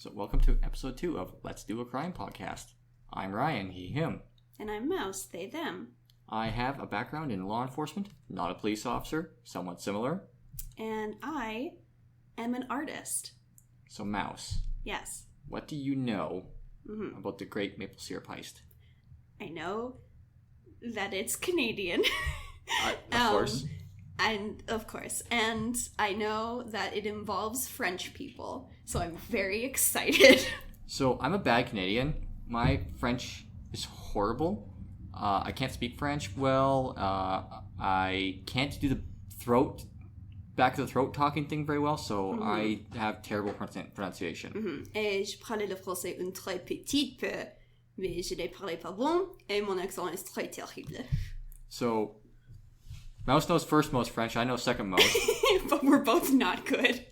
So welcome to episode 2 of Let's Do a Crime podcast. I'm Ryan, he, him. And I'm Mouse, they, them. I have a background in law enforcement, not a police officer, somewhat similar. And I am an artist. So Mouse. Yes. What do you know about the Great Maple Syrup Heist? I know that it's Canadian. Of course. And of course. And I know that it involves French people. So I'm very excited. So I'm a bad Canadian. My French is horrible. I can't speak French well. I can't do the back of the throat talking thing very well, so I have terrible pronunciation. Et je parlais le français une très petite peu, mais je ne parlais pas bon, et mon accent est très terrible. So, Mouse knows first most French, I know second most. But we're both not good.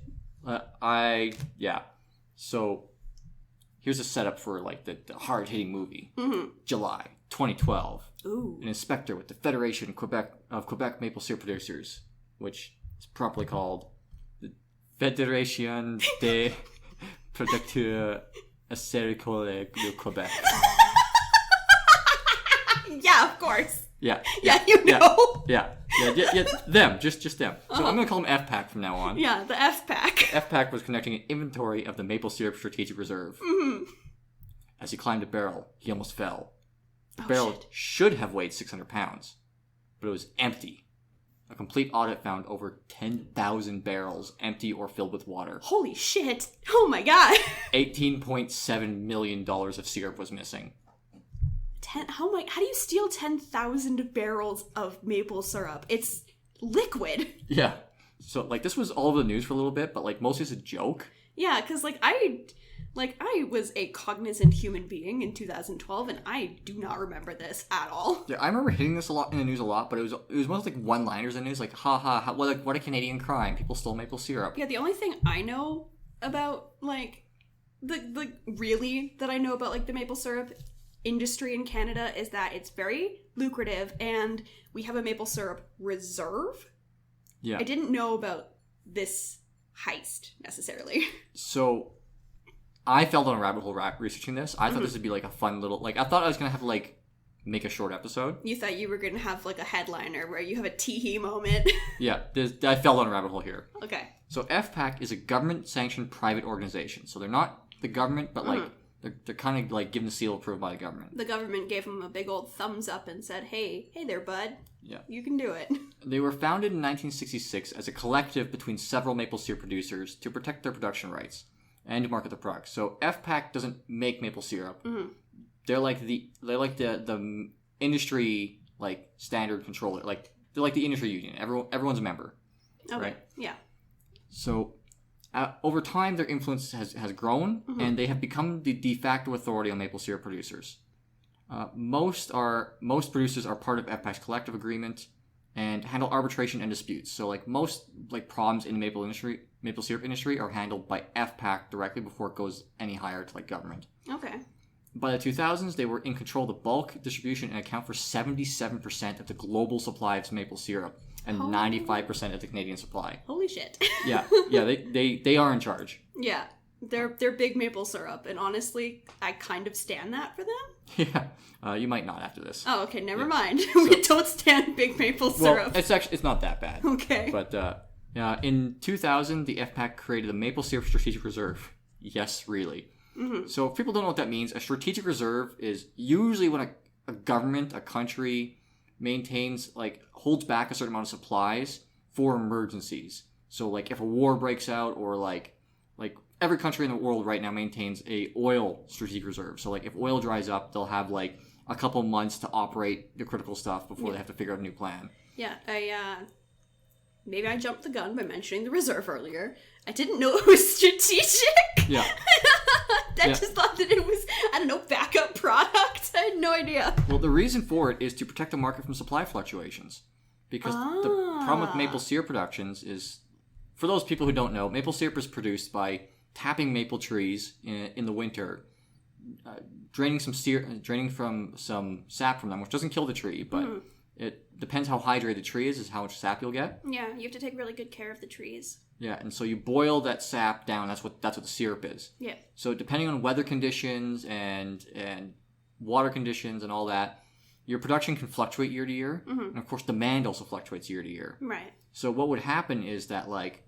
So, here's a setup for like the hard-hitting movie. July 2012. Ooh. An inspector with the Federation of Quebec Maple Syrup Producers, which is properly called the Fédération des Producteurs Acéricoles du Québec. Yeah, of course. Yeah, you know. Yeah, them, just them. So I'm going to call them FPAC from now on. Yeah, the FPAC. FPAC was conducting an inventory of the Maple Syrup Strategic Reserve. As he climbed a barrel, he almost fell. The barrel should have weighed 600 pounds, but it was empty. A complete audit found over 10,000 barrels empty or filled with water. Holy shit. Oh my god. $18.7 million of syrup was missing. How do you steal 10,000 barrels of maple syrup? It's liquid. Yeah. So, like, this was all over the news for a little bit, but, like, mostly as a joke. Yeah, because, I was a cognizant human being in 2012, and I do not remember this at all. Yeah, I remember hitting this a lot in the news a lot, but it was mostly like one-liners in the news, like, what a Canadian crime. People stole maple syrup. Yeah, the only thing I know about, like, the really that I know about, like, the maple syrup industry in Canada is that it's very lucrative, and we have a maple syrup reserve. Yeah. I didn't know about this heist, necessarily. So, I fell down a rabbit hole researching this. I thought this would be, like, a fun little... Like, I thought I was going to have to, like, make a short episode. You thought you were going to have, like, a headliner where you have a tee-hee moment. Yeah, I fell down a rabbit hole here. Okay. So, FPAC is a government-sanctioned private organization. So, they're not the government, but, like, they're kind of, like, given the seal approved by the government. The government gave them a big old thumbs up and said, hey there, bud. Yeah. You can do it. They were founded in 1966 as a collective between several maple syrup producers to protect their production rights and to market their products. So FPAC doesn't make maple syrup. They're like the industry, like, standard controller. Like, they're like the industry union. Everyone's a member. Okay. Right? Yeah. So over time, their influence has grown, and they have become the de facto authority on maple syrup producers. Most producers are part of FPAC's collective agreement and handle arbitration and disputes. So, like, most, like, problems in the maple syrup industry are handled by FPAC directly before it goes any higher to, like, government. Okay. By the 2000s, they were in control of the bulk distribution and account for 77% of the global supply of maple syrup and 95% of the Canadian supply. Holy shit. Yeah, they are in charge. Yeah. They're big maple syrup, and honestly, I kind of stand that for them. Yeah, you might not after this. Oh, okay, never mind. We don't stand big maple syrup. Well, it's not that bad. Okay. But in 2000, the FPAC created the Maple Syrup Strategic Reserve. Yes, really. So if people don't know what that means, a strategic reserve is usually when a government, a country, maintains, like, holds back a certain amount of supplies for emergencies. So, like, if a war breaks out, or like every country in the world right now maintains a oil strategic reserve. So, like, if oil dries up, they'll have, like, a couple months to operate the critical stuff before they have to figure out a new plan. Yeah, maybe I jumped the gun by mentioning the reserve earlier. I didn't know it was strategic. Yeah. I just thought that it was, I don't know, backup product. I had no idea. Well, the reason for it is to protect the market from supply fluctuations. Because the problem with maple syrup productions is, for those people who don't know, maple syrup is produced by tapping maple trees in the winter, draining from some sap from them, which doesn't kill the tree, but it depends how hydrated the tree is how much sap you'll get. Yeah, you have to take really good care of the trees. Yeah, and so you boil that sap down. That's what the syrup is. Yeah. So depending on weather conditions and water conditions and all that, your production can fluctuate year to year. And of course, demand also fluctuates year to year. Right. So what would happen is that like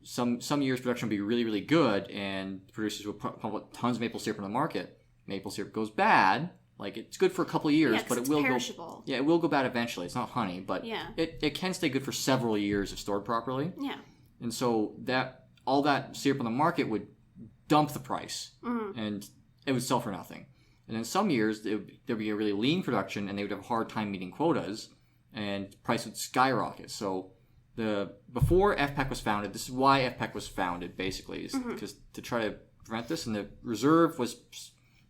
some years production would be really, really good, and producers would pump tons of maple syrup on the market. Maple syrup goes bad. Like, it's good for a couple of years, but it will perishable. It will go bad eventually. It's not honey, but it can stay good for several years if stored properly. Yeah. And so all that syrup on the market would dump the price, and it would sell for nothing. And in some years, there'd be a really lean production, and they would have a hard time meeting quotas, and price would skyrocket. So before FPAC was founded, this is why FPAC was founded, basically, is just to try to prevent this. And the reserve was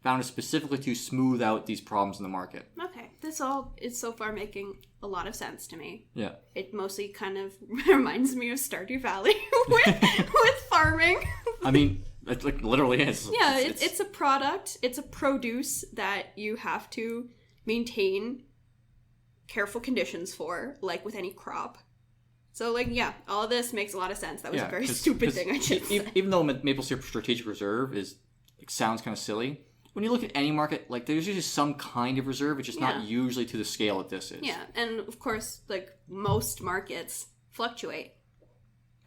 founded specifically to smooth out these problems in the market. Okay. This all is so far making a lot of sense to me. Yeah. It mostly kind of reminds me of Stardew Valley with farming. I mean, it like literally is. Yeah, it's a product. It's a produce that you have to maintain careful conditions for, like with any crop. So, like, yeah, all of this makes a lot of sense. That was a very stupid thing I just said. Even though Maple Syrup Strategic Reserve sounds kind of silly, when you look at any market, like, there's usually some kind of reserve. It's just not usually to the scale that this is. Yeah, and of course, like, most markets fluctuate,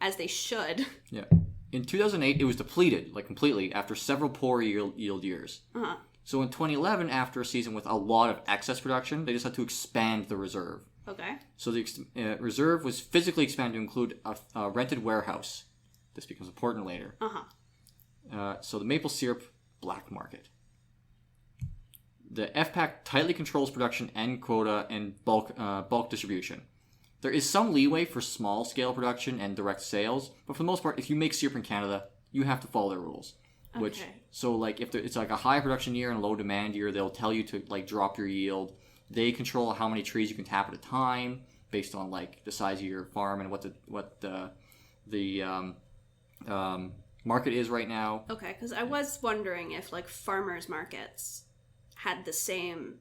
as they should. Yeah. In 2008, it was depleted, like, completely, after several poor yield years. Uh-huh. So in 2011, after a season with a lot of excess production, they just had to expand the reserve. Okay. So the reserve was physically expanded to include a rented warehouse. This becomes important later. Uh-huh. So the maple syrup black market. The FPAC tightly controls production and quota and bulk distribution. There is some leeway for small-scale production and direct sales, but for the most part, if you make syrup in Canada, you have to follow their rules. Okay. So like if it's like a high production year and a low demand year, they'll tell you to like drop your yield. They control how many trees you can tap at a time based on like the size of your farm and what the market is right now. Okay, because I was wondering if like farmers markets had the same,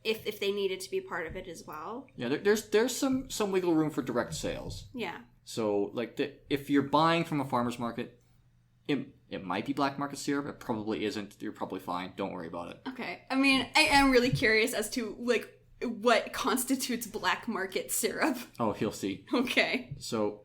if they needed to be part of it as well. Yeah, there's some wiggle room for direct sales. Yeah. So like if you're buying from a farmer's market, it might be black market syrup. It probably isn't. You're probably fine. Don't worry about it. Okay. I mean, I am really curious as to like what constitutes black market syrup. Oh, you'll see. Okay. So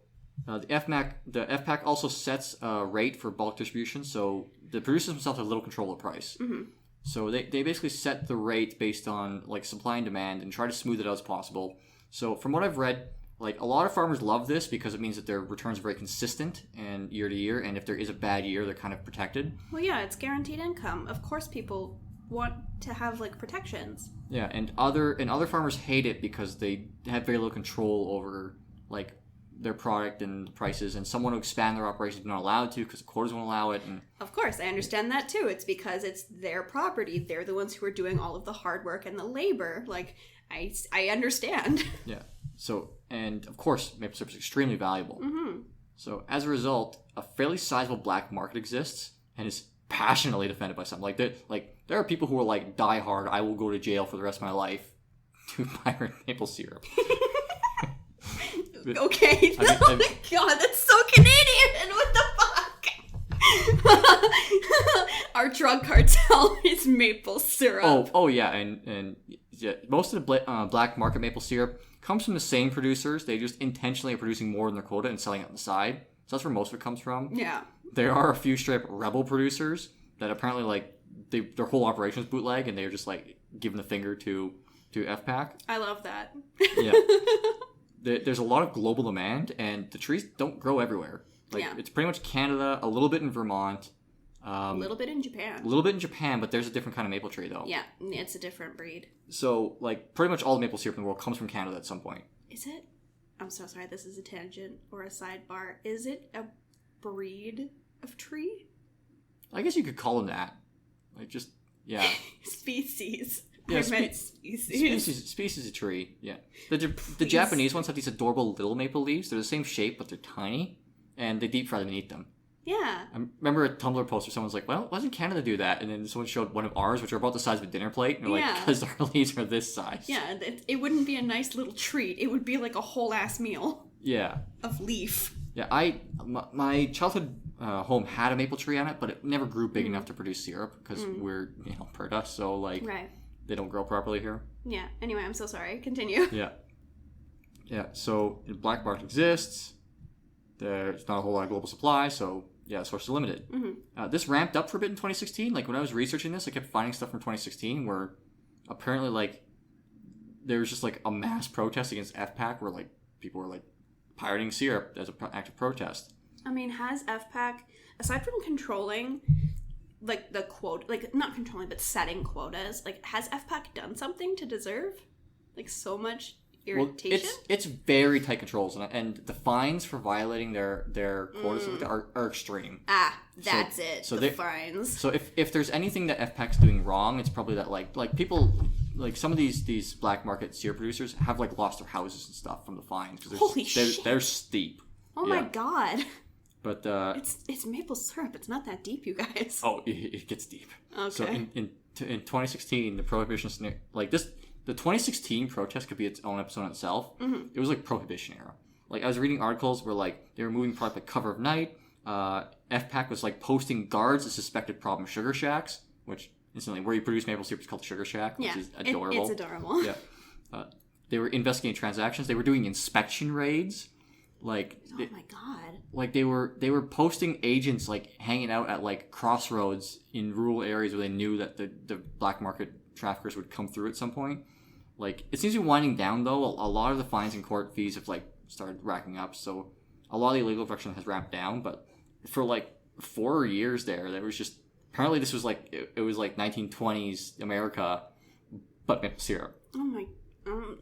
the FPAC also sets a rate for bulk distribution. So the producers themselves have little control of the price. Mm-hmm. So they basically set the rate based on like supply and demand and try to smooth it out as possible. So from what I've read, like a lot of farmers love this because it means that their returns are very consistent and year to year, and if there is a bad year, they're kind of protected. Well, yeah, it's guaranteed income. Of course, people want to have like protections. Yeah, and other farmers hate it because they have very little control over like their product and prices, and some want to expand their operations but not allowed to because the quotas won't allow it. And of course, I understand that too. It's because it's their property. They're the ones who are doing all of the hard work and the labor. Like, I understand. Yeah. So, and of course, maple syrup is extremely valuable. Mm-hmm. So, as a result, a fairly sizable black market exists and is passionately defended by some. Like there are people who are like die hard. I will go to jail for the rest of my life to buy maple syrup. Okay. Oh my god, that's so Canadian. What the fuck? Our drug cartel is maple syrup. Oh yeah, and yeah, most of the black market maple syrup comes from the same producers. They just intentionally are producing more than their quota and selling it on the side. So that's where most of it comes from. Yeah. There are a few straight rebel producers that apparently like their whole operation is bootleg, and they're just like giving the finger to FPAC. I love that. Yeah. There's a lot of global demand, and the trees don't grow everywhere. Like it's pretty much Canada, a little bit in Vermont. A little bit in Japan. A little bit in Japan, but there's a different kind of maple tree, though. Yeah, it's a different breed. So, like, pretty much all the maple syrup in the world comes from Canada at some point. Is it? I'm so sorry, this is a tangent or a sidebar. Is it a breed of tree? I guess you could call them that. Like, just, yeah. Species. Yeah, I meant species. Species of tree, yeah. The Japanese ones have these adorable little maple leaves. They're the same shape, but they're tiny, and they deep fry them and eat them. Yeah. I remember a Tumblr post where someone's like, well, why doesn't Canada do that? And then someone showed one of ours, which are about the size of a dinner plate. And they're like, because our leaves are this size. Yeah, it wouldn't be a nice little treat. It would be like a whole-ass meal. Yeah. Of leaf. Yeah, my childhood home had a maple tree on it, but it never grew big enough to produce syrup because we're, Alberta, so, like, they don't grow properly here. Yeah. Anyway, I'm so sorry. Continue. Yeah. Yeah, so the black market exists. There's not a whole lot of global supply, so, yeah, the source is limited. This ramped up for a bit in 2016. Like, when I was researching this, I kept finding stuff from 2016 where apparently, like, there was just, like, a mass protest against FPAC where, like, people were, like, pirating syrup as an act of protest. I mean, has FPAC, aside from controlling, like, the quote, like, not controlling, but setting quotas, like, has FPAC done something to deserve, like, so much irritation? Well, it's very tight controls, and the fines for violating their quotas are extreme. That's it. So the fines. So if there's anything that FPAC's doing wrong, it's probably that like people, like some of these black market syrup producers have like lost their houses and stuff from the fines because Holy shit. They're steep. Oh my god. But it's maple syrup. It's not that deep, you guys. Oh, it gets deep. Okay. So in 2016, the prohibition, like this. The 2016 protest could be its own episode in itself. It was like Prohibition era. Like I was reading articles where like they were moving product like Cover of Night. FPAC was like posting guards of suspected problem sugar shacks, which instantly where you produce maple syrup is called Sugar Shack, which is adorable. It's adorable. Yeah. They were investigating transactions. They were doing inspection raids. Like oh my god. Like they were posting agents like hanging out at like crossroads in rural areas where they knew that the black market traffickers would come through at some point. Like it seems to be winding down though. A lot of the fines and court fees have like started racking up, so a lot of the illegal production has ramped down. But for like 4 years there was just apparently this was like it was like 1920s America, but maple syrup. Oh my.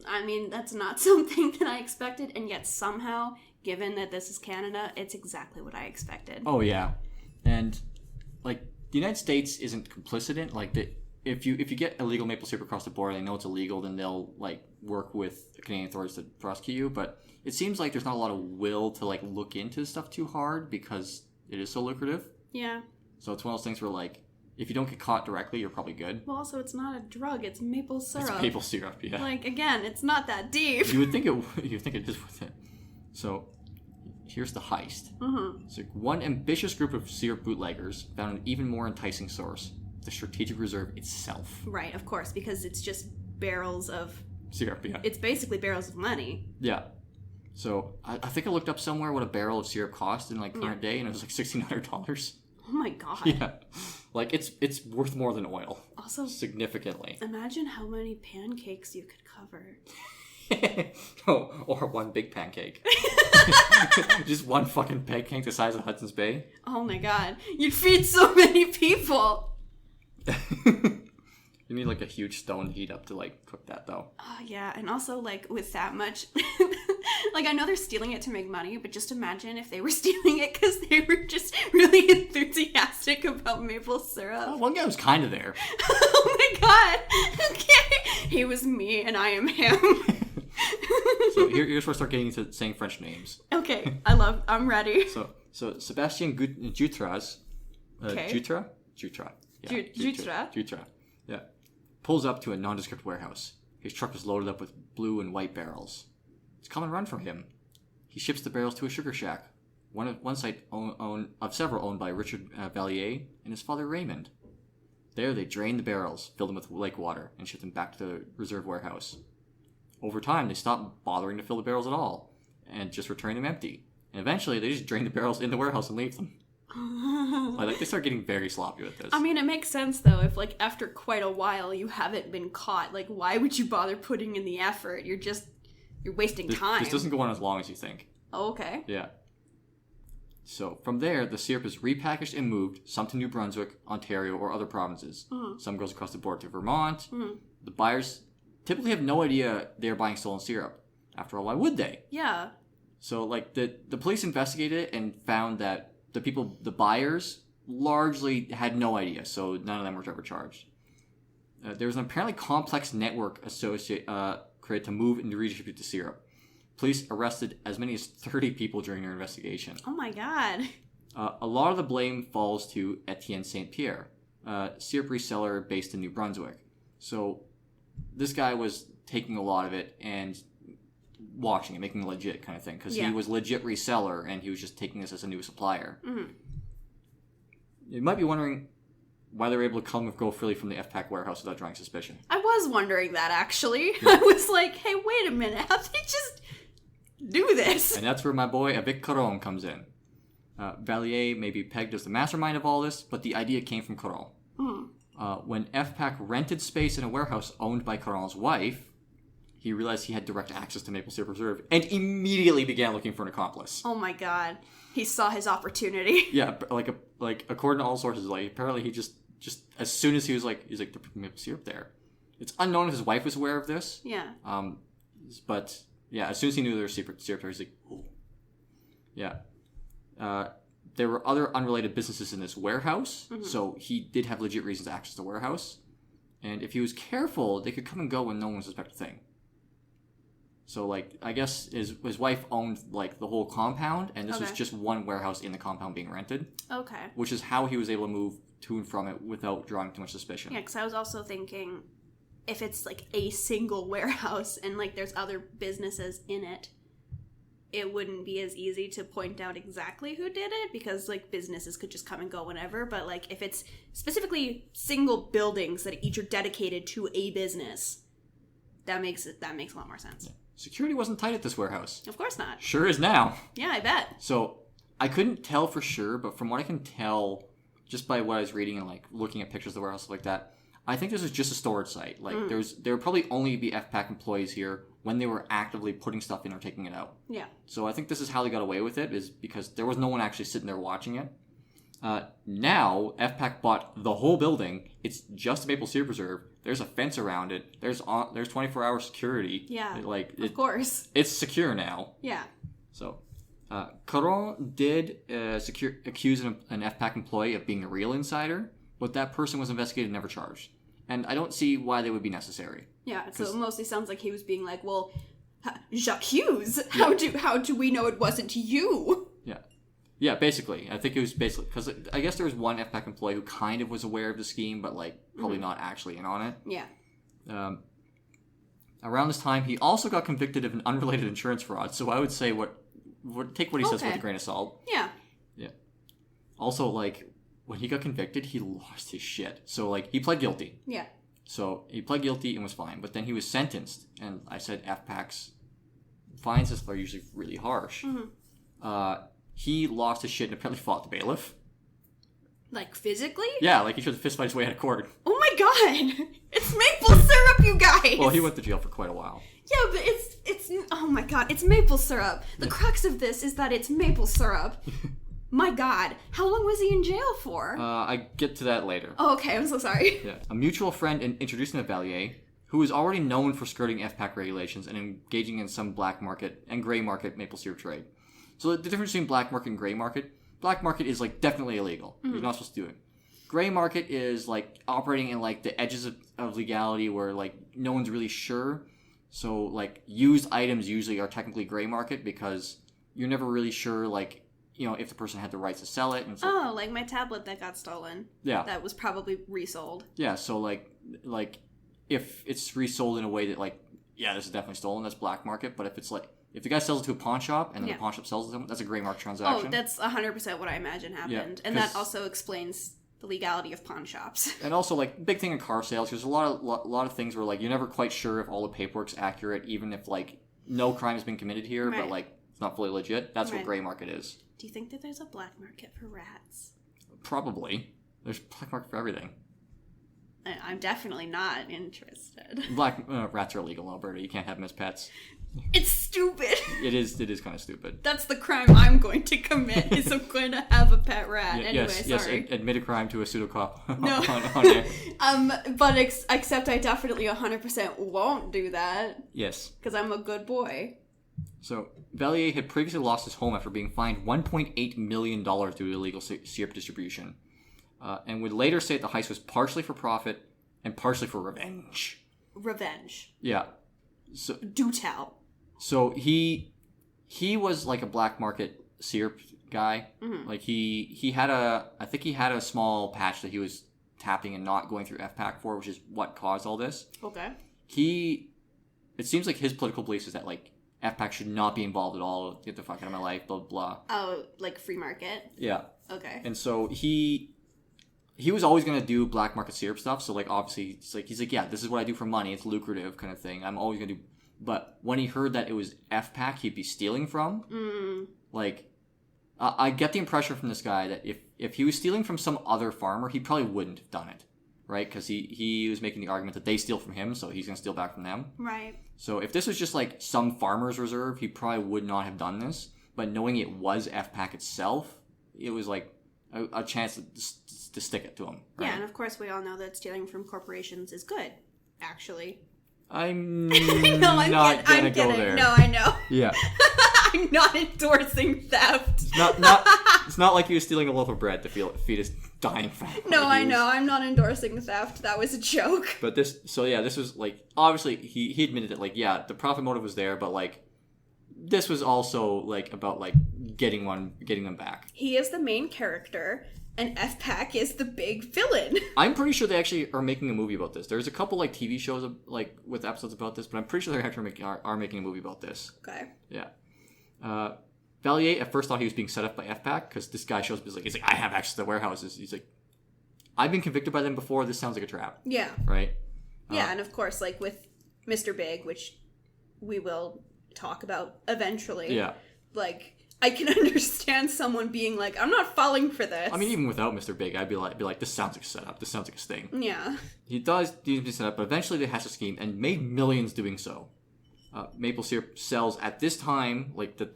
I mean, that's not something that I expected, and yet somehow, given that this is Canada, it's exactly what I expected. Oh yeah, and like the United States isn't complicit in like the. If you get illegal maple syrup across the border, they know it's illegal, then they'll like work with Canadian authorities to prosecute you. But it seems like there's not a lot of will to like look into this stuff too hard because it is so lucrative. Yeah. So it's one of those things where like if you don't get caught directly, you're probably good. Well, also it's not a drug; it's maple syrup. It's maple syrup, yeah. Like again, it's not that deep. You would think it is with it. So here's the heist. So one ambitious group of syrup bootleggers found an even more enticing source. The strategic reserve itself. Right, of course, because it's just barrels of syrup, yeah. It's basically barrels of money. Yeah. So I think I looked up somewhere what a barrel of syrup cost in like current day, and it was like $1,600. Oh my god. Yeah. Like it's worth more than oil. Also significantly. Imagine how many pancakes you could cover. Oh, or one big pancake. Just one fucking pancake the size of Hudson's Bay. Oh my god. You'd feed so many people. You need like a huge stone to heat up to like cook that though. Oh yeah, and also like with that much like I know they're stealing it to make money, but just imagine if they were stealing it because they were just really enthusiastic about maple syrup. Oh, one guy was kind of there. Oh my god. Okay. He was me and I am him. So here's where I start getting into saying French names. Okay, I'm ready. So Sebastian Jutras. Okay. Jutra? Yeah, Jutra. Yeah. Pulls up to a nondescript warehouse. His truck is loaded up with blue and white barrels. It's come and run for him. He ships the barrels to a sugar shack, one site of several owned by Richard Vallier and his father Raymond. There they drain the barrels, fill them with lake water, and ship them back to the reserve warehouse. Over time, they stop bothering to fill the barrels at all, and just return them empty. And eventually, they just drain the barrels in the warehouse and leave them. Like they start getting very sloppy with this. I mean, it makes sense though. If like after quite a while you haven't been caught, like why would you bother putting in the effort? You're wasting time. This doesn't go on as long as you think. Oh, okay. Yeah. So from there, the syrup is repackaged and moved, some to New Brunswick, Ontario, or other provinces. Some goes across the border to Vermont. The buyers typically have no idea they're buying stolen syrup. After all, why would they? Yeah. So like the police investigated it and found that the buyers largely had no idea, so none of them were ever charged. There was an apparently complex network created to move and redistribute the syrup. Police arrested as many as 30 people during their investigation. Oh my god. A lot of the blame falls to Etienne St. Pierre, a syrup reseller based in New Brunswick. So this guy was taking a lot of it and watching it, making it legit kind of thing, because he was legit reseller and he was just taking this as a new supplier. Mm-hmm. You might be wondering why they were able to come and go freely from the FPAC warehouse without drawing suspicion. I was wondering that, actually. Yeah. I was like, hey, wait a minute, how did they just do this? And that's where my boy Avec Caron comes in. Vallier may be pegged as the mastermind of all this, but the idea came from Caron. When FPAC rented space in a warehouse owned by Caron's wife, he realized he had direct access to Maple Syrup Reserve and immediately began looking for an accomplice. Oh my god. He saw his opportunity. Yeah, like according to all sources, like apparently he just as soon as he's like they're putting maple syrup there. It's unknown if his wife was aware of this. Yeah. But yeah, as soon as he knew there was syrup there, he's like, oh. Yeah. There were other unrelated businesses in this warehouse, so he did have legit reasons to access the warehouse. And if he was careful, they could come and go when no one suspected a thing. So, like, I guess his wife owned, like, the whole compound, and this was just one warehouse in the compound being rented. Okay. Which is how he was able to move to and from it without drawing too much suspicion. Yeah, because I was also thinking, if it's, like, a single warehouse and, like, there's other businesses in it, it wouldn't be as easy to point out exactly who did it, because, like, businesses could just come and go whenever. But, like, if it's specifically single buildings that each are dedicated to a business, that makes a lot more sense. Yeah. Security wasn't tight at this warehouse. Of course not. Sure is now. Yeah, I bet. So, I couldn't tell for sure, but from what I can tell, just by what I was reading and, like, looking at pictures of the warehouse, stuff like that, I think this was just a storage site. Like, there would probably only be FPAC employees here when they were actively putting stuff in or taking it out. Yeah. So I think this is how they got away with it, is because there was no one actually sitting there watching it. Now, FPAC bought the whole building. It's just a Maple Syrup Reserve. There's a fence around it. There's 24-hour security. Yeah, of course. It's secure now. Yeah. So, Caron did accuse an FPAC employee of being a real insider, but that person was investigated and never charged. And I don't see why they would be necessary. Yeah, so it mostly sounds like he was being like, well, Jacques Hughes, how do we know it wasn't you? Yeah. Yeah, basically. I think it was basically... Because I guess there was one FPAC employee who kind of was aware of the scheme, but, like, probably not actually in on it. Yeah. Around this time, he also got convicted of an unrelated insurance fraud, so I would say take what he says with a grain of salt. Yeah. Yeah. Also, like, when he got convicted, he lost his shit. So, like, he pled guilty. Yeah. So, he pled guilty and was fine. But then he was sentenced. And I said FPAC's fines are usually really harsh. He lost his shit and apparently fought the bailiff. Like, physically? Yeah, like he tried to fist fight his way out of court. Oh my god! It's maple syrup, you guys! Well, he went to jail for quite a while. Yeah, but it's oh my god, it's maple syrup. The crux of this is that it's maple syrup. My god, how long was he in jail for? I get to that later. Oh, okay, I'm so sorry. Yeah. A mutual friend introduced him to Vallier, who was already known for skirting FPAC regulations and engaging in some black market and gray market maple syrup trade. So the difference between black market and gray market is, like, definitely illegal. You're not supposed to do it. Gray market is, like, operating in, like, the edges of legality where, like, no one's really sure. So, like, used items usually are technically gray market because you're never really sure, like, you know, if the person had the rights to sell it. And so, like my tablet that got stolen. Yeah. That was probably resold. Yeah, so, like, if it's resold in a way that, like, yeah, this is definitely stolen, that's black market. But if it's, like, if the guy sells it to a pawn shop and then the pawn shop sells it to him, that's a gray market transaction. Oh, that's 100% what I imagine happened. Yeah, and that also explains the legality of pawn shops. And also, like, big thing in car sales, there's a lot of things where, like, you're never quite sure if all the paperwork's accurate, even if, like, no crime has been committed here, but, like, it's not fully legit. That's what gray market is. Do you think that there's a black market for rats? Probably. There's black market for everything. I'm definitely not interested. Black rats are illegal in Alberta. You can't have them as pets. It's stupid. It is kind of stupid. That's the crime I'm going to commit, is I'm going to have a pet rat. Anyway, sorry. Yes, admit a crime to a pseudocop. No. on air. But except I definitely 100% won't do that. Yes. Because I'm a good boy. So, Vallier had previously lost his home after being fined $1.8 million due to illegal syrup distribution. And would later say that the heist was partially for profit and partially for revenge. Revenge. Yeah. So do tell. So he was like a black market syrup guy. Like he had I think he had a small patch that he was tapping and not going through FPAC for, which is what caused all this. Okay. It seems like his political beliefs is that like FPAC should not be involved at all. Get the fuck out of my life. Blah blah blah. Oh, like free market. Yeah. Okay. And so he was always gonna do black market syrup stuff. So like obviously he's like yeah, this is what I do for money. It's lucrative kind of thing. I'm always gonna do. But when he heard that it was FPAC he'd be stealing from, like I get the impression from this guy that if he was stealing from some other farmer, he probably wouldn't have done it, right? Because he was making the argument that they steal from him, so he's gonna steal back from them. Right. So if this was just like some farmer's reserve, he probably would not have done this. But knowing it was FPAC itself, it was like a chance to stick it to him. Right? Yeah, and of course we all know that stealing from corporations is good, actually. I'm no, I'm not gonna go kidding. there. No, I know. Yeah. I'm not endorsing theft. It's not like he was stealing a loaf of bread to feed his dying family. No, I know. I'm not endorsing theft. That was a joke. But this was like obviously he admitted that like yeah, the profit motive was there, but like this was also like about like getting them back. He is the main character. And FPAC is the big villain. I'm pretty sure they actually are making a movie about this. There's a couple like TV shows like with episodes about this, but I'm pretty sure they're actually making a movie about this. Okay. Yeah. Valier at first thought he was being set up by FPAC because this guy shows up. He's like, I have access to the warehouses. He's like, I've been convicted by them before. This sounds like a trap. Yeah. Right. Yeah, and of course, like with Mr. Big, which we will talk about eventually. Yeah. Like, I can understand someone being like, I'm not falling for this. I mean, even without Mr. Big, I'd be like, this sounds like a setup. This sounds like a sting. Yeah. He does need to be set up, but eventually they hatched a scheme and made millions doing so. Maple syrup sells at this time, like that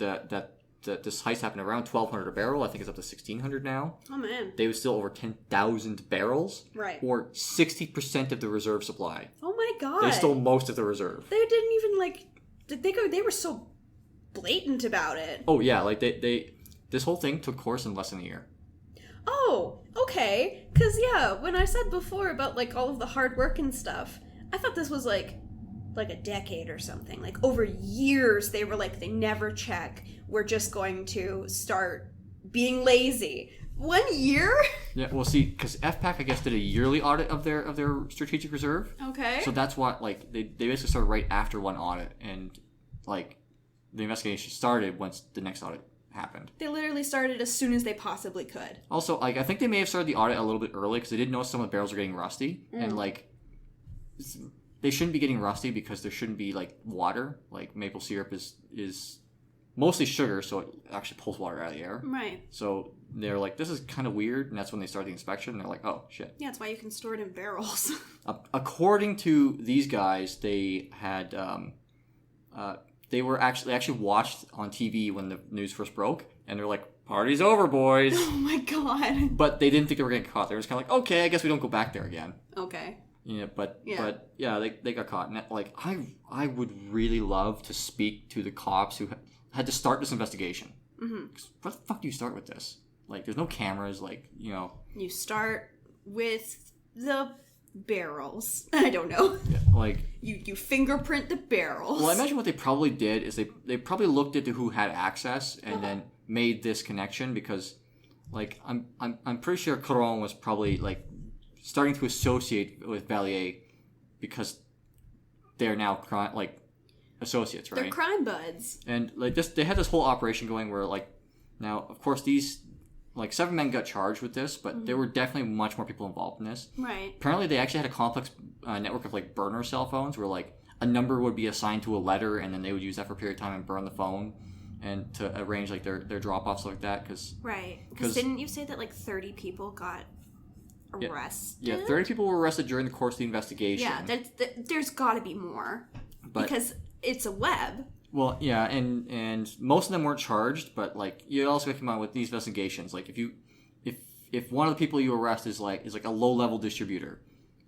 this heist happened around 1,200 a barrel. I think it's up to 1,600 now. Oh man. They was still over 10,000 barrels. Right. Or 60% of the reserve supply. Oh my god. They stole most of the reserve. They didn't even like. Did they go? They were so blatant about it. Oh yeah, like they this whole thing took course in less than a year. Oh, okay. Cause yeah, when I said before about like all of the hard work and stuff, I thought this was like a decade or something. Like over years, they were like, they never check. We're just going to start being lazy. 1 year? Yeah, well, see, because FPAC, I guess, did a yearly audit of their strategic reserve. Okay. So that's what, like, they basically started right after one audit, and like the investigation started once the next audit happened. They literally started as soon as they possibly could. Also, like, I think they may have started the audit a little bit early because they did notice some of the barrels were getting rusty, and like they shouldn't be getting rusty because there shouldn't be like water. Like maple syrup is mostly sugar, so it actually pulls water out of the air. Right. So they're like, this is kind of weird, and that's when they start the inspection, and they're like, oh shit. Yeah, that's why you can store it in barrels. According to these guys, they had they actually watched on TV when the news first broke, and they're like, party's over, boys. Oh my god. But they didn't think they were getting caught. They were just kind of like, okay, I guess we don't go back there again. Okay. Yeah, but they got caught. And like, I would really love to speak to the cops who had to start this investigation. Mm-hmm. What the fuck do you start with this? Like, there's no cameras. Like, you know, you start with the barrels. I don't know. Yeah, like you fingerprint the barrels. Well, I imagine what they probably did is they probably looked into who had access and then made this connection because, like, I'm pretty sure Caron was probably like starting to associate with Valier because they're now like associates, right? They're crime buds. And like this, they had this whole operation going where like now, of course, these like 7 men got charged with this, but there were definitely much more people involved in this. Right. Apparently, they actually had a complex network of like burner cell phones where like a number would be assigned to a letter, and then they would use that for a period of time and burn the phone, and to arrange like their drop offs like that. Right. Because didn't you say that like 30 people got arrested? Yeah, 30 people were arrested during the course of the investigation. Yeah, there's got to be more because it's a web. Well, yeah, and most of them weren't charged, but like you also come on with these investigations. Like if one of the people you arrest is like a low level distributor,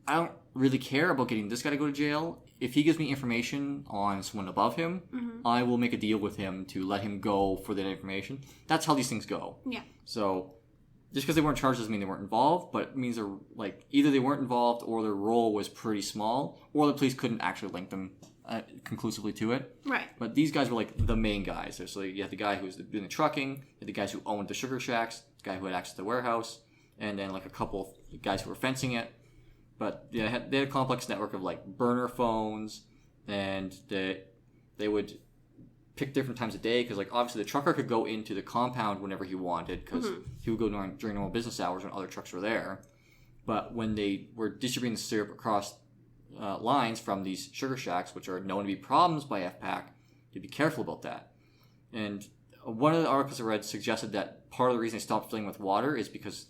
I don't really care about getting this guy to go to jail. If he gives me information on someone above him, I will make a deal with him to let him go for that information. That's how these things go. Yeah. So just because they weren't charged doesn't mean they weren't involved, but it means they're like either they weren't involved or their role was pretty small, or the police couldn't actually link them conclusively to it. Right. But these guys were like the main guys. So you had the guy who was doing the trucking, you had the guys who owned the sugar shacks, the guy who had access to the warehouse, and then like a couple of guys who were fencing it. But they had a complex network of like burner phones, and they would pick different times of day because like obviously the trucker could go into the compound whenever he wanted because he would go during normal business hours when other trucks were there. But when they were distributing the syrup across lines from these sugar shacks, which are known to be problems by FPAC, you'd be careful about that. And one of the articles I read suggested that part of the reason they stopped filling with water is because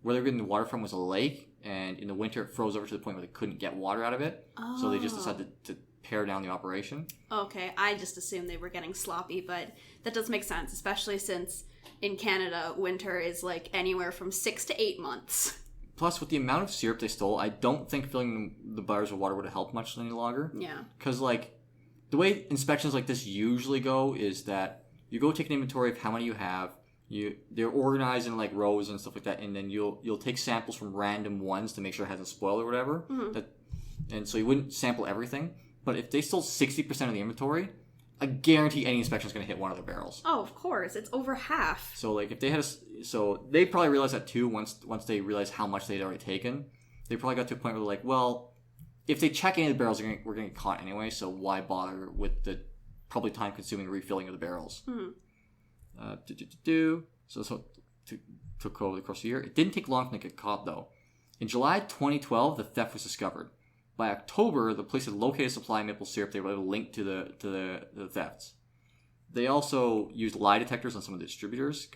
where they were getting the water from was a lake, and in the winter it froze over to the point where they couldn't get water out of it. Oh. So they just decided to pare down the operation. Okay, I just assumed they were getting sloppy, but that does make sense, especially since in Canada, winter is like anywhere from 6 to 8 months. Plus, with the amount of syrup they stole, I don't think filling the bars with water would have helped much any longer. Yeah. Because, like, the way inspections like this usually go is that you go take an inventory of how many you have. They're organized in, like, rows and stuff like that, and then you'll take samples from random ones to make sure it hasn't spoiled or whatever. Mm-hmm. And so you wouldn't sample everything. But if they stole 60% of the inventory, I guarantee any inspection is going to hit one of their barrels. Oh, of course. It's over half. So, like, if they had so they probably realized that, too, once they realized how much they'd already taken. They probably got to a point where they're like, well, if they check any of the barrels, we're going to get caught anyway, so why bother with the probably time-consuming refilling of the barrels? Mm-hmm. So took over the course of the year. It didn't take long to get caught, though. In July 2012, the theft was discovered. By October, the police had located a supply of maple syrup they were able to link to the thefts. They also used lie detectors on some of the distributors,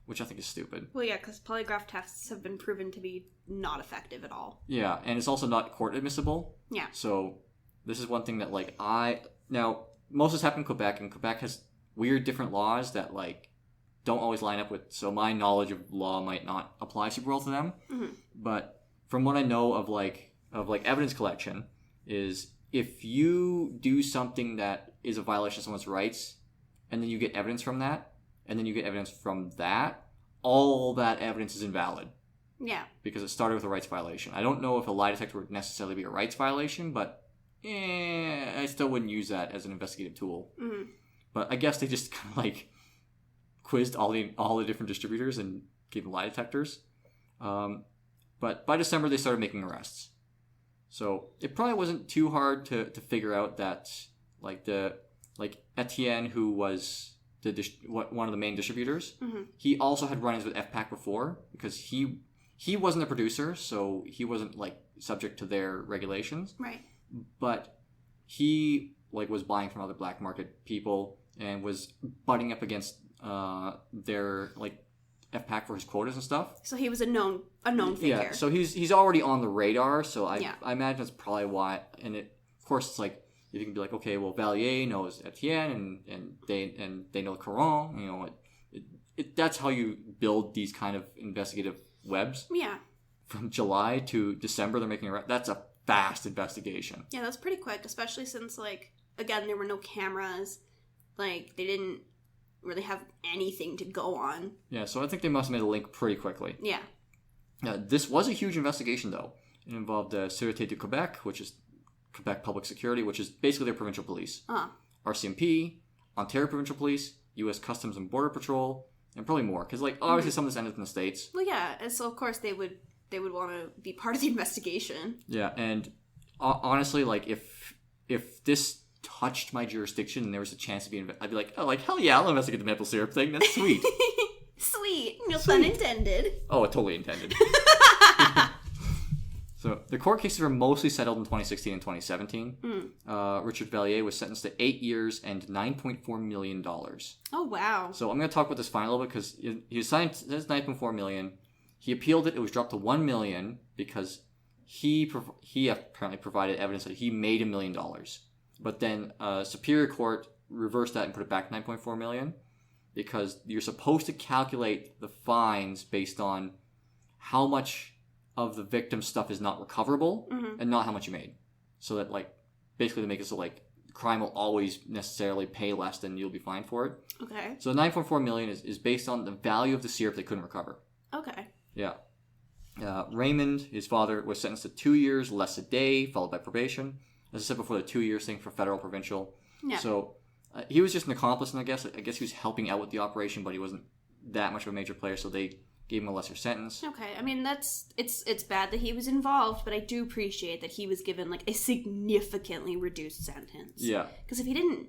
which I think is stupid. Well, yeah, because polygraph tests have been proven to be not effective at all. Yeah, and it's also not court admissible. Yeah. So this is one thing that, like, now, most of this happened in Quebec, and Quebec has weird different laws that, like, don't always line up with, so my knowledge of law might not apply super well to them. Mm-hmm. But from what I know of evidence collection is if you do something that is a violation of someone's rights and then you get evidence from that and then you get evidence from that, all that evidence is invalid. Yeah. Because it started with a rights violation. I don't know if a lie detector would necessarily be a rights violation, but I still wouldn't use that as an investigative tool. Mm-hmm. But I guess they just kind of like quizzed all the different distributors and gave them lie detectors. But by December, they started making arrests. So it probably wasn't too hard to figure out that Etienne, who was one of the main distributors, mm-hmm. he also had run-ins with FPAC before because he wasn't a producer, so he wasn't like subject to their regulations. Right. But he was buying from other black market people and was butting up against their FPAC for his quotas and stuff. So he was a known figure. Yeah, so he's already on the radar, so I imagine that's probably why. And of course it's like you can be like, okay, well, Valier knows Etienne and they know Caron, you know, that's how you build these kind of investigative webs. Yeah. From July to December they're making that's a fast investigation. Yeah, that's pretty quick, especially since again, there were no cameras. They didn't really have anything to go on. Yeah, so I think they must have made a link pretty quickly. Yeah. This was a huge investigation, though. It involved Sûreté du Québec, which is Quebec Public Security, which is basically their provincial police. RCMP, Ontario Provincial Police, U.S. Customs and Border Patrol, and probably more. Because, obviously some of this ended in the States. Well, yeah, and so, of course, they would want to be part of the investigation. Yeah, and honestly, if this touched my jurisdiction and there was a chance to be I'd be like, oh, hell yeah, I'll investigate the maple syrup thing. That's sweet. Sweet. No pun intended. Oh, it totally intended. So the court cases were mostly settled in 2016 and 2017. Richard Valier was sentenced to 8 years and $9.4 million. Oh, wow. So I'm going to talk about this fine a little bit because he was sentenced to $9.4 million. He appealed it. It was dropped to $1 million because he apparently provided evidence that he made $1 million. But then Superior Court reversed that and put it back to $9.4 million because you're supposed to calculate the fines based on how much of the victim's stuff is not recoverable mm-hmm. and not how much you made. So that, basically to make it so, crime will always necessarily pay less than you'll be fined for it. Okay. So the $9.4 million is based on the value of the syrup they couldn't recover. Okay. Yeah. Raymond, his father, was sentenced to 2 years, less a day, followed by probation. as I said before, the 2 years thing for federal, provincial. Yeah. So he was just an accomplice, and I guess he was helping out with the operation, but he wasn't that much of a major player, so they gave him a lesser sentence. Okay, I mean, it's bad that he was involved, but I do appreciate that he was given, like, a significantly reduced sentence. Yeah. Because if he didn't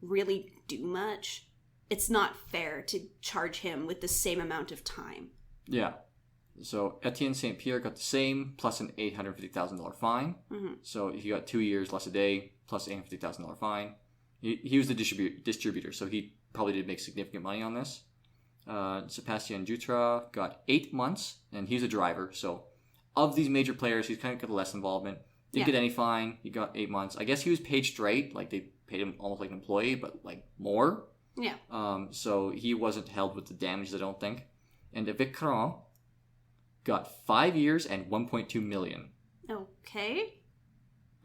really do much, it's not fair to charge him with the same amount of time. Yeah. So Etienne St. Pierre got the same, plus an $850,000 fine. Mm-hmm. So he got 2 years less a day, plus $850,000 fine. He was the distributor, so he probably did make significant money on this. Sebastien Dutra got 8 months, and he's a driver. So of these major players, he's kind of got less involvement. Didn't get any fine. He got 8 months. I guess he was paid straight. Like, they paid him almost like an employee, but, like, more. Yeah. So he wasn't held with the damages, I don't think. And Vic Caron got 5 years and $1.2 million. Okay.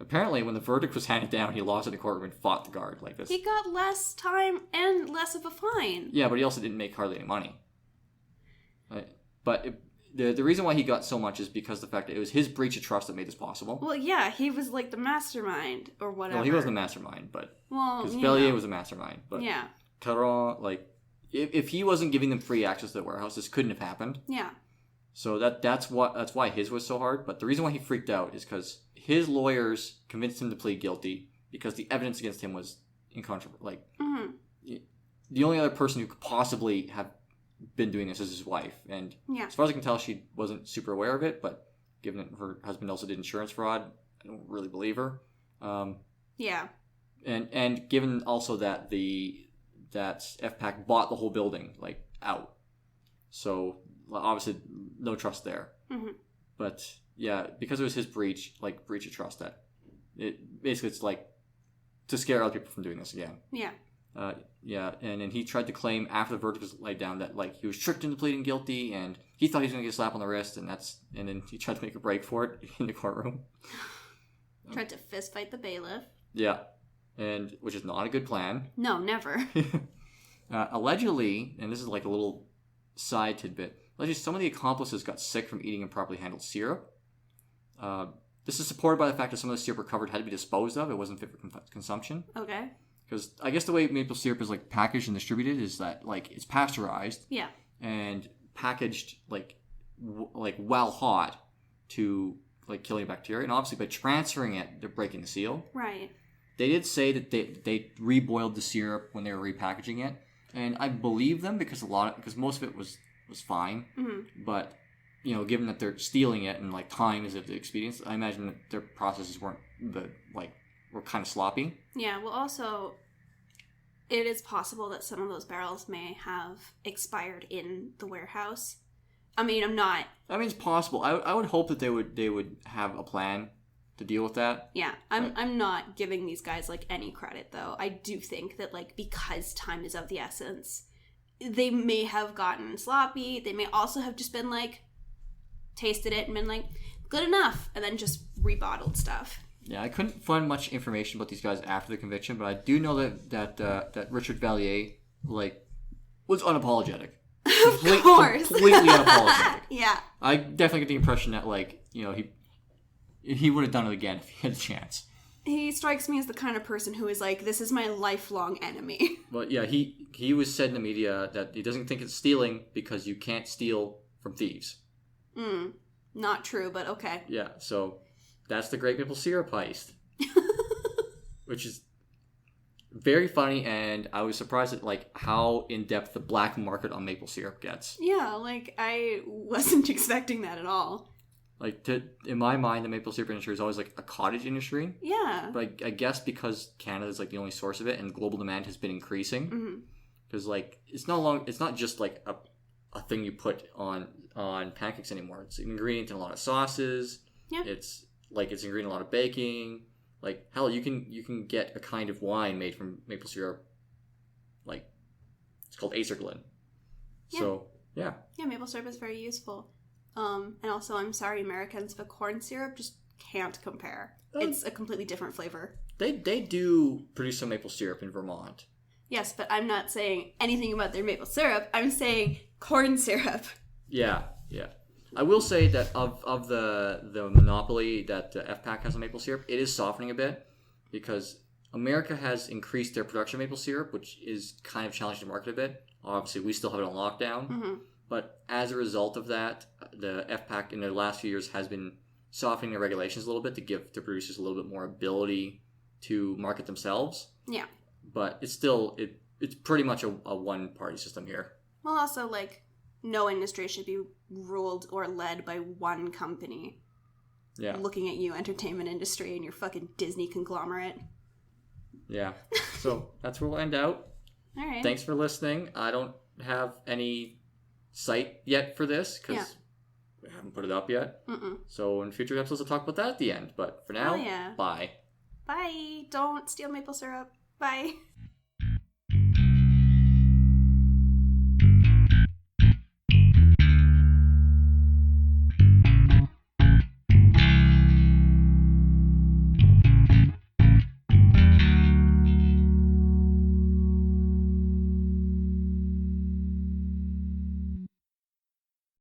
Apparently, when the verdict was handed down, he lost in the courtroom and fought the guard like this. He got less time and less of a fine. Yeah, but he also didn't make hardly any money. But the reason why he got so much is because of the fact that it was his breach of trust that made this possible. Well, yeah, he was like the mastermind or whatever. Well, he wasn't the mastermind, but... Well, because Bellier was a mastermind. But yeah. Caron, like... If he wasn't giving them free access to the warehouse, this couldn't have happened. Yeah. So that's why his was so hard. But the reason why he freaked out is because his lawyers convinced him to plead guilty because the evidence against him was incontrovertible. Like, the only other person who could possibly have been doing this is his wife. And as far as I can tell, she wasn't super aware of it. But given that her husband also did insurance fraud, I don't really believe her. Yeah. And given also that that FPAC bought the whole building, like, out. So, obviously, no trust there. Mm-hmm. But, yeah, because it was his breach of trust, that it's like to scare other people from doing this again. Yeah. And then he tried to claim after the verdict was laid down that, like, he was tricked into pleading guilty, and he thought he was going to get a slap on the wrist, and then he tried to make a break for it in the courtroom. Tried to fist fight the bailiff. Yeah. And which is not a good plan. No, never. Allegedly, and this is like a little side tidbit, allegedly some of the accomplices got sick from eating improperly handled syrup. This is supported by the fact that some of the syrup recovered had to be disposed of. It wasn't fit for consumption. Okay. Because I guess the way maple syrup is like packaged and distributed is that like it's pasteurized. Yeah. And packaged like while hot to like killing bacteria, and obviously by transferring it, they're breaking the seal. Right. They did say that they reboiled the syrup when they were repackaging it, and I believe them because most of it was fine. Mm-hmm. But given that they're stealing it and like time is of the expedience, I imagine that their processes were kind of sloppy. Yeah. Well, also, it is possible that some of those barrels may have expired in the warehouse. I mean, it's possible. I would hope that they would have a plan to deal with that. Yeah, I'm not giving these guys like any credit though. I do think that like because time is of the essence, they may have gotten sloppy. They may also have just been like tasted it and been like good enough, and then just rebottled stuff. Yeah, I couldn't find much information about these guys after the conviction, but I do know that Richard Vallier like was unapologetic. Of course, completely unapologetic. Yeah, I definitely get the impression that he would have done it again if he had a chance. He strikes me as the kind of person who is like, this is my lifelong enemy. Well, yeah, he was said in the media that he doesn't think it's stealing because you can't steal from thieves. Not true, but okay. Yeah, so that's the Great Maple Syrup Heist. Which is very funny, and I was surprised at like how in-depth the black market on maple syrup gets. Yeah, like I wasn't expecting that at all. Like, in my mind, the maple syrup industry is always, like, a cottage industry. Yeah. But I guess because Canada is, like, the only source of it and global demand has been increasing. Because, like, it's not just, like, a thing you put on pancakes anymore. It's an ingredient in a lot of sauces. Yeah. It's an ingredient in a lot of baking. Like, hell, you can get a kind of wine made from maple syrup. Like, it's called acerglyn. Yeah. So, yeah. Yeah, maple syrup is very useful. And also, I'm sorry, Americans, but corn syrup just can't compare. It's a completely different flavor. They do produce some maple syrup in Vermont. Yes, but I'm not saying anything about their maple syrup. I'm saying corn syrup. Yeah. I will say that of the monopoly that FPAC has on maple syrup, it is softening a bit because America has increased their production of maple syrup, which is kind of challenging the market a bit. Obviously, we still have it on lockdown. Mm-hmm. But as a result of that, the FPAC in the last few years has been softening their regulations a little bit to give the producers a little bit more ability to market themselves. Yeah. But it's still, it's pretty much a one-party system here. Well, also, like, no industry should be ruled or led by one company. Yeah. Looking at you, entertainment industry, and your fucking Disney conglomerate. Yeah. So that's where we'll end out. All right. Thanks for listening. I don't have any site yet for this because we haven't put it up yet. Mm-mm. So in future episodes, I'll talk about that at the end. But for now, bye. Bye. Don't steal maple syrup. Bye.